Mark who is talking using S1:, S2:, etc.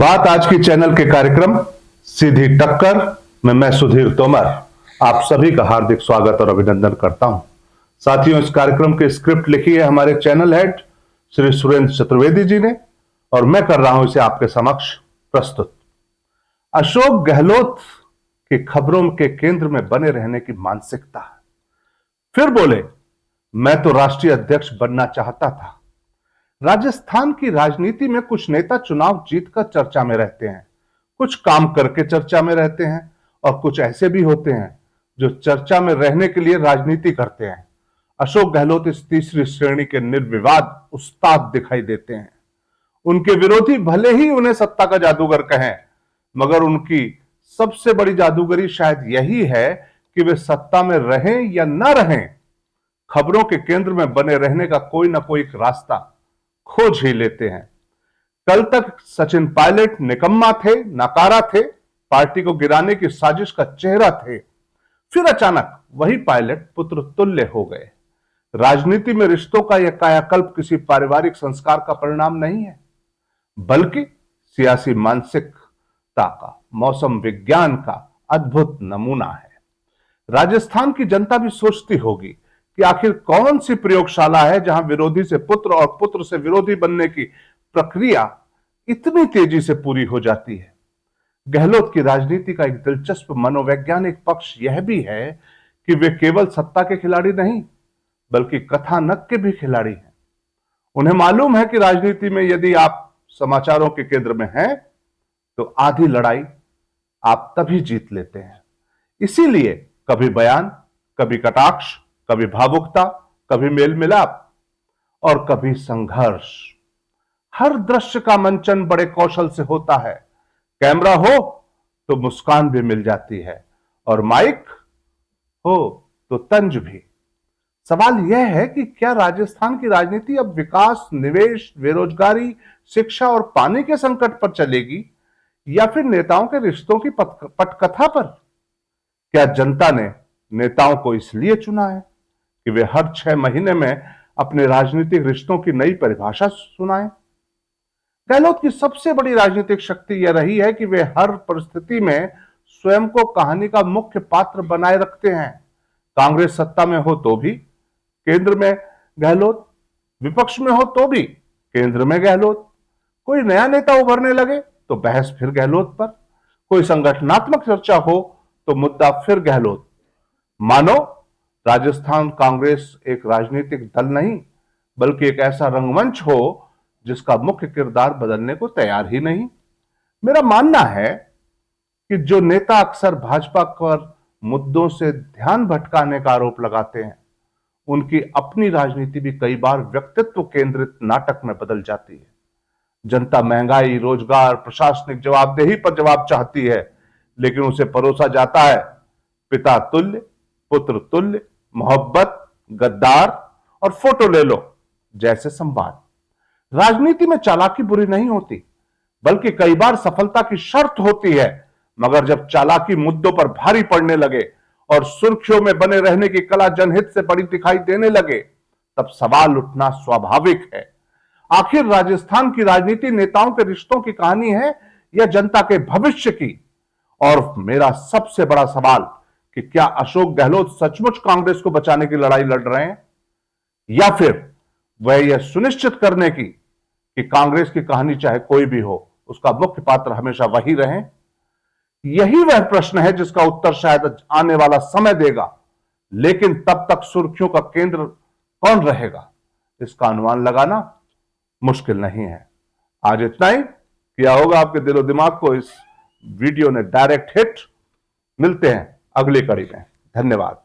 S1: बात आज की चैनल के कार्यक्रम सीधी टक्कर में मैं सुधीर तोमर आप सभी का हार्दिक स्वागत और अभिनंदन करता हूं। साथियों, इस कार्यक्रम की स्क्रिप्ट लिखी है हमारे चैनल हेड श्री सुरेंद्र चतुर्वेदी जी ने और मैं कर रहा हूं इसे आपके समक्ष प्रस्तुत। अशोक गहलोत की खबरों के केंद्र में बने रहने की मानसिकता। फिर बोले, मैं तो राष्ट्रीय अध्यक्ष बनना चाहता था। राजस्थान की राजनीति में कुछ नेता चुनाव जीतकर चर्चा में रहते हैं, कुछ काम करके चर्चा में रहते हैं और कुछ ऐसे भी होते हैं जो चर्चा में रहने के लिए राजनीति करते हैं। अशोक गहलोत इस तीसरी श्रेणी के निर्विवाद उस्ताद दिखाई देते हैं। उनके विरोधी भले ही उन्हें सत्ता का जादूगर कहें, मगर उनकी सबसे बड़ी जादूगरी शायद यही है कि वे सत्ता में रहें या न रहें, खबरों के केंद्र में बने रहने का कोई ना कोई रास्ता खोज ही लेते हैं। कल तक सचिन पायलट निकम्मा थे, नकारा थे, पार्टी को गिराने की साजिश का चेहरा थे। फिर अचानक वही पायलट पुत्र तुल्य हो गए। राजनीति में रिश्तों का यह कायाकल्प किसी पारिवारिक संस्कार का परिणाम नहीं है, बल्कि सियासी मानसिकता का, मौसम विज्ञान का अद्भुत नमूना है। राजस्थान की जनता भी सोचती होगी कि आखिर कौन सी प्रयोगशाला है जहां विरोधी से पुत्र और पुत्र से विरोधी बनने की प्रक्रिया इतनी तेजी से पूरी हो जाती है। गहलोत की राजनीति का एक दिलचस्प मनोवैज्ञानिक पक्ष यह भी है कि वे केवल सत्ता के खिलाड़ी नहीं, बल्कि कथानक के भी खिलाड़ी हैं। उन्हें मालूम है कि राजनीति में यदि आप समाचारों के केंद्र में हैं, तो आधी लड़ाई आप तभी जीत लेते हैं। इसीलिए कभी बयान, कभी कटाक्ष, कभी भावुकता, कभी मेल मिलाप और कभी संघर्ष। हर दृश्य का मंचन बड़े कौशल से होता है। कैमरा हो तो मुस्कान भी मिल जाती है और माइक हो तो तंज भी। सवाल यह है कि क्या राजस्थान की राजनीति अब विकास, निवेश, बेरोजगारी, शिक्षा और पानी के संकट पर चलेगी या फिर नेताओं के रिश्तों की पटकथा पर? क्या जनता ने नेताओं को इसलिए चुना है कि वे हर 6 महीने में अपने राजनीतिक रिश्तों की नई परिभाषा सुनाएं? गहलोत की सबसे बड़ी राजनीतिक शक्ति यह रही है कि वे हर परिस्थिति में स्वयं को कहानी का मुख्य पात्र बनाए रखते हैं। कांग्रेस सत्ता में हो तो भी केंद्र में गहलोत, विपक्ष में हो तो भी केंद्र में गहलोत। कोई नया नेता उभरने लगे तो बहस फिर गहलोत पर, कोई संगठनात्मक चर्चा हो तो मुद्दा फिर गहलोत। मानो राजस्थान कांग्रेस एक राजनीतिक दल नहीं, बल्कि एक ऐसा रंगमंच हो जिसका मुख्य किरदार बदलने को तैयार ही नहीं। मेरा मानना है कि जो नेता अक्सर भाजपा पर मुद्दों से ध्यान भटकाने का आरोप लगाते हैं, उनकी अपनी राजनीति भी कई बार व्यक्तित्व केंद्रित नाटक में बदल जाती है। जनता महंगाई, रोजगार, प्रशासनिक जवाबदेही पर जवाब चाहती है, लेकिन उसे परोसा जाता है पिता तुल्य, पुत्र तुल्य, मोहब्बत, गद्दार और फोटो ले लो जैसे संवाद। राजनीति में चालाकी बुरी नहीं होती, बल्कि कई बार सफलता की शर्त होती है। मगर जब चालाकी मुद्दों पर भारी पड़ने लगे और सुर्खियों में बने रहने की कला जनहित से बड़ी दिखाई देने लगे, तब सवाल उठना स्वाभाविक है। आखिर राजस्थान की राजनीति नेताओं के रिश्तों की कहानी है या जनता के भविष्य की? और मेरा सबसे बड़ा सवाल कि क्या अशोक गहलोत सचमुच कांग्रेस को बचाने की लड़ाई लड़ रहे हैं, या फिर वह यह सुनिश्चित करने की कि कांग्रेस की कहानी चाहे कोई भी हो, उसका मुख्य पात्र हमेशा वही रहे? यही वह प्रश्न है जिसका उत्तर शायद आने वाला समय देगा। लेकिन तब तक सुर्खियों का केंद्र कौन रहेगा, इसका अनुमान लगाना मुश्किल नहीं है। आज इतना ही किया होगा आपके दिलो दिमाग को इस वीडियो ने डायरेक्ट हिट। मिलते हैं अगली कड़ी में। धन्यवाद।